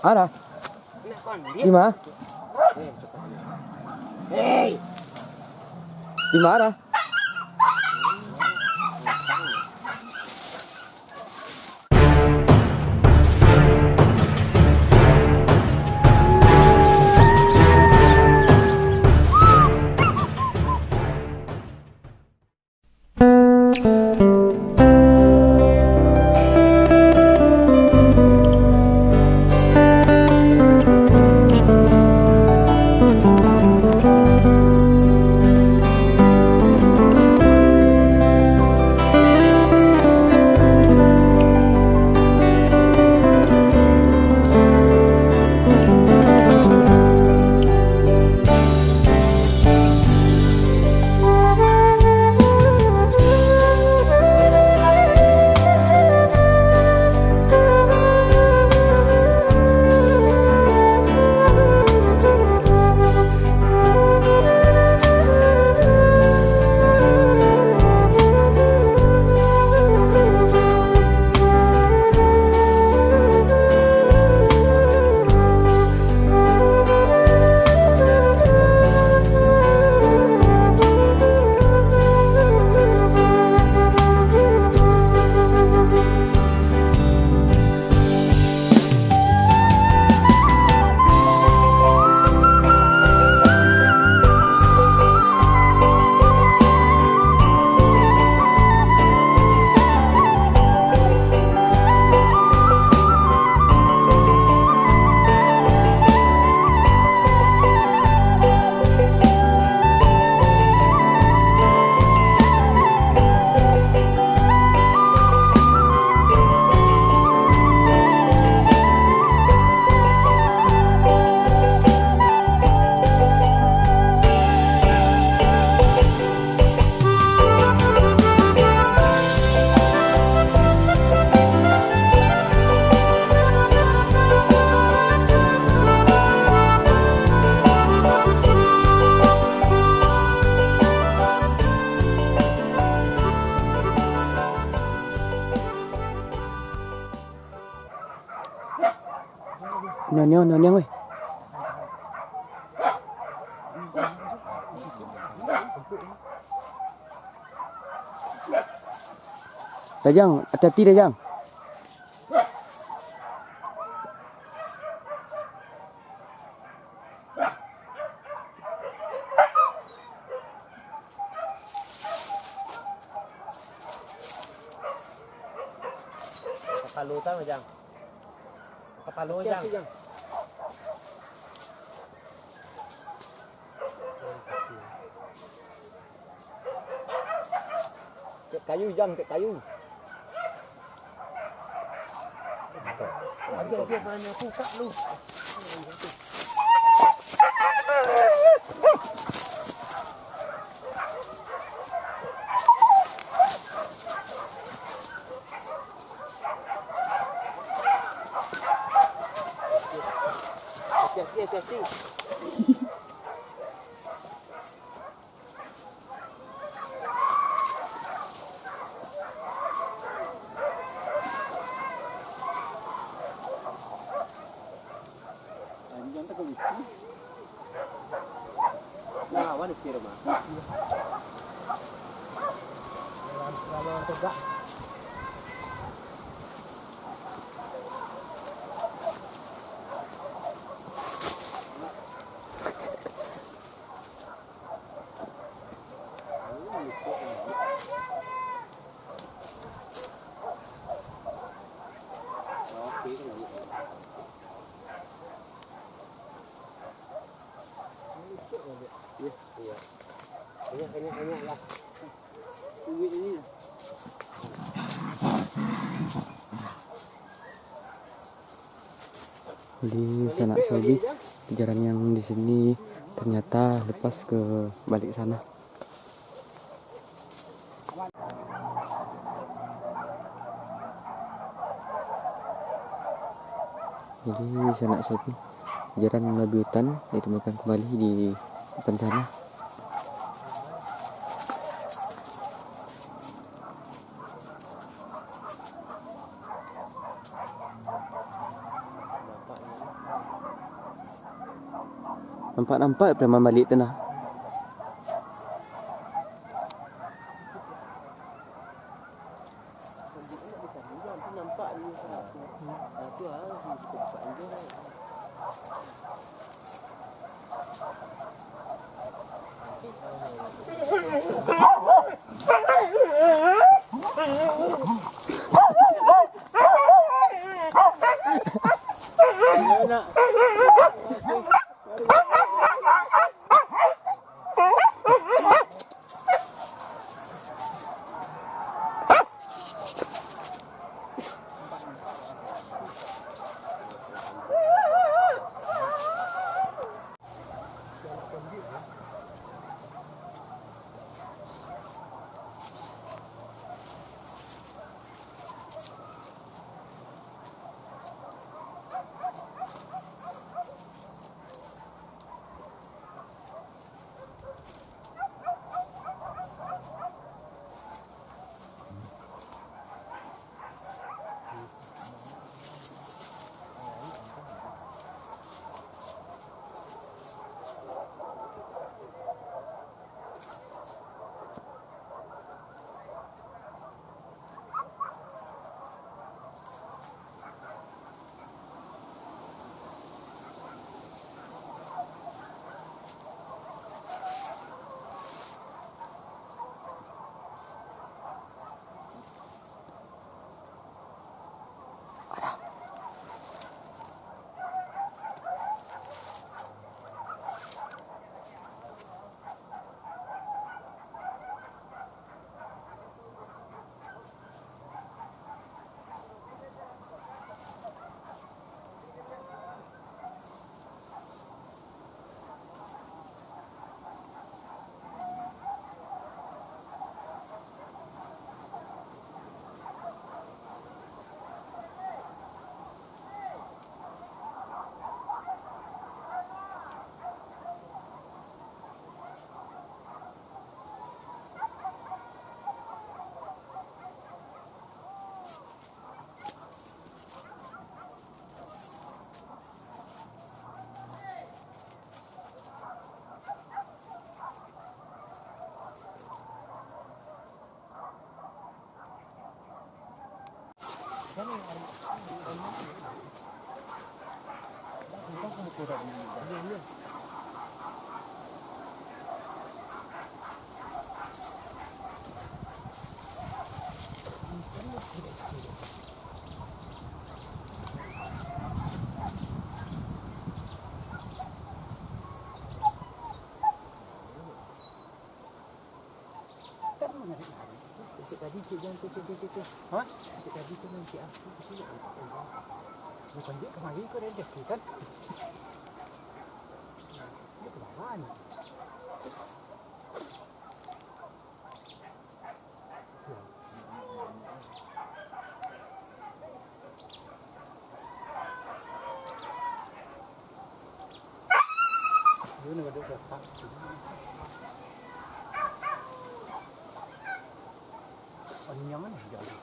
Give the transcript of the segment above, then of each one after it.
Ada? Di mana? Di mana? Nyon ơi. Dajang, hati-hati Dajang. Palutan Dajang. Palu Dajang. Kayu Jang, ke kayu. Ada dia banyak buka lu. Hati-hati. Nah, awan di rumah. Lawan tegak. Banyak lah. Duit ini. Di Sanak Sobi, jalan yang di sini ternyata lepas ke balik sana. Jadi Sanak Sobi, jalan babi hutan ditemukan kembali di depan sana. Nampak-nampak preman balik tu nah. Nampak dia satu. Tu tempat dia. Nak. Tadi cik jangan tu. Ha? Cik tadi tu nanti aku ke sini. Bukan dia kemari kau dah dekat kan? Dia ke mana? Dia nak duduk dekat. Orang yang mana jalan?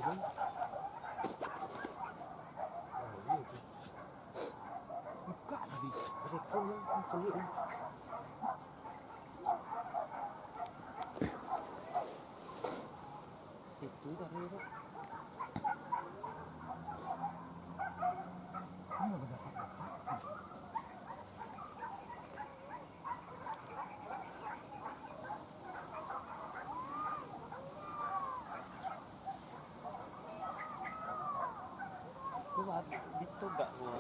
Buka tadi. Rekon yang pelik ni. Itu tadi tu. Buat ditobak gua.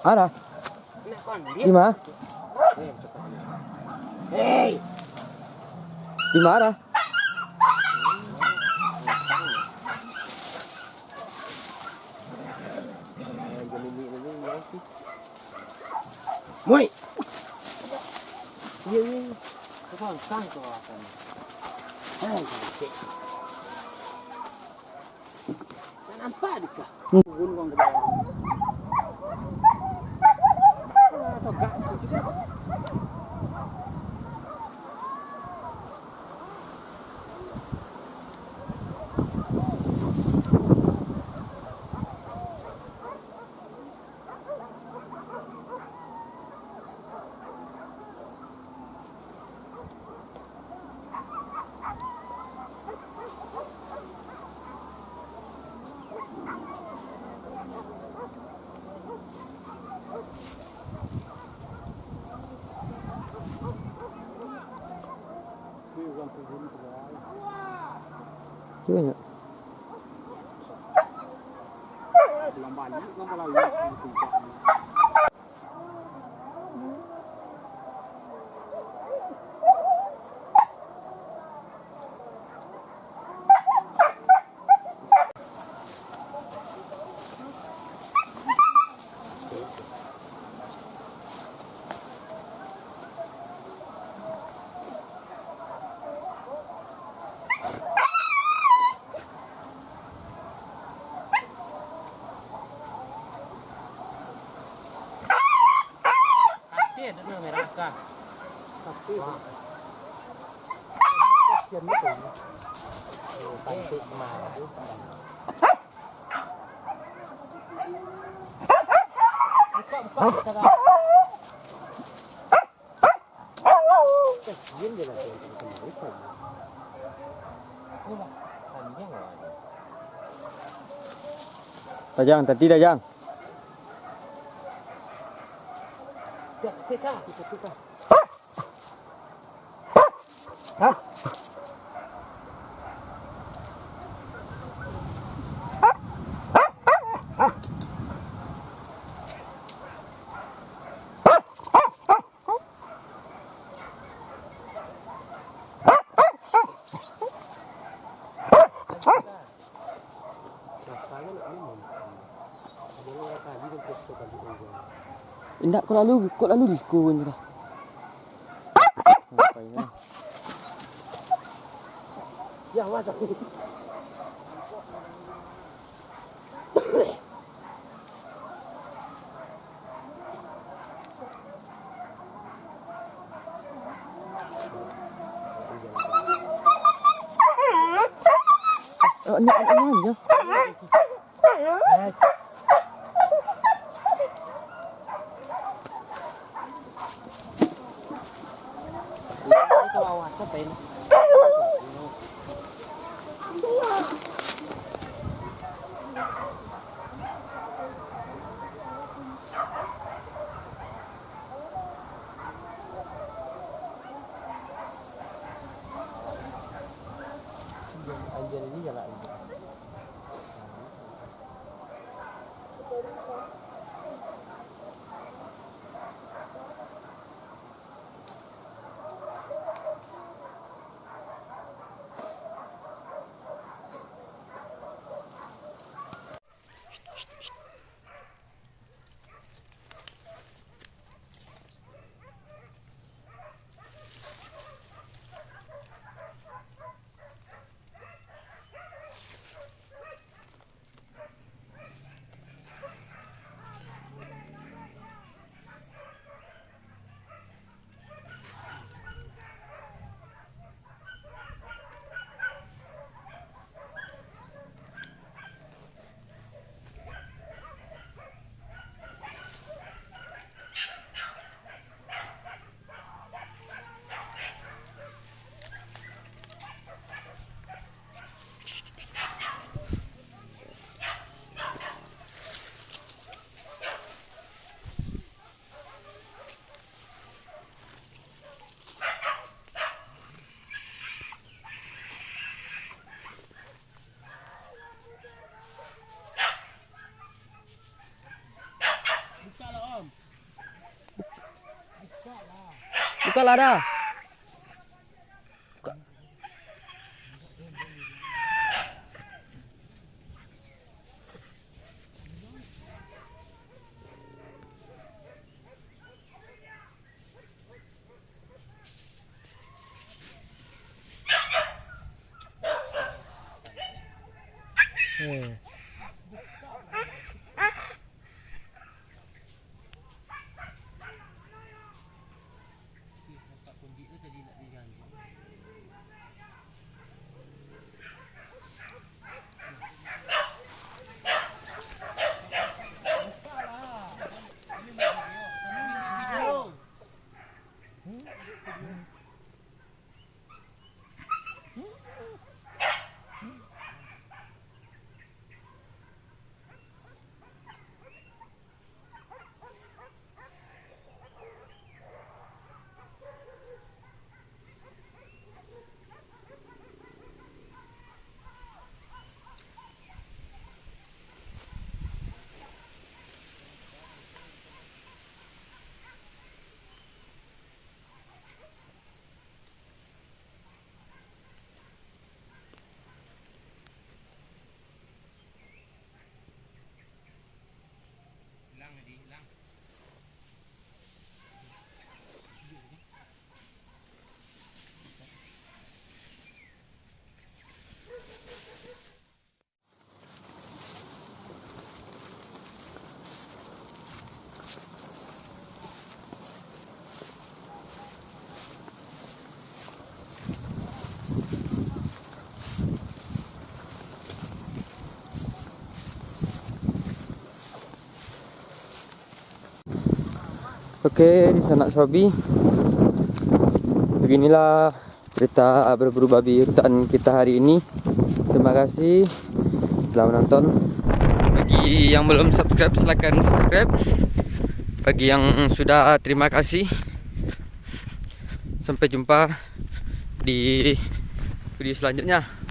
Ada? Di mana? Hei. Di mana? Mui. Iya. Kau sang kau akan. Hei, cik. Nampak dikah? Gunung ke bawah. Togak juga. Chưa nhỉ? Làm bài nhất nó bao lâu tình trạng nó merah kah? Tapi kasihan itu. Pantik kemana itu? Buka sekarang. Kasihan dia lah kemarin. Ini lah, panjang lah. Tajang, tadi tajang. Kita. Hah? Indak kau lalu diskon dah. Ngapainnya? Ya masak. Ini aja. awas sampai ini. Anjir ini jalan. Buka lah dah. Buka. Oke, di Sanak Sobi. Beginilah cerita berburu babi hutan kita hari ini. Terima kasih telah menonton. Bagi yang belum subscribe, silahkan subscribe. Bagi yang sudah, terima kasih. Sampai jumpa di video selanjutnya.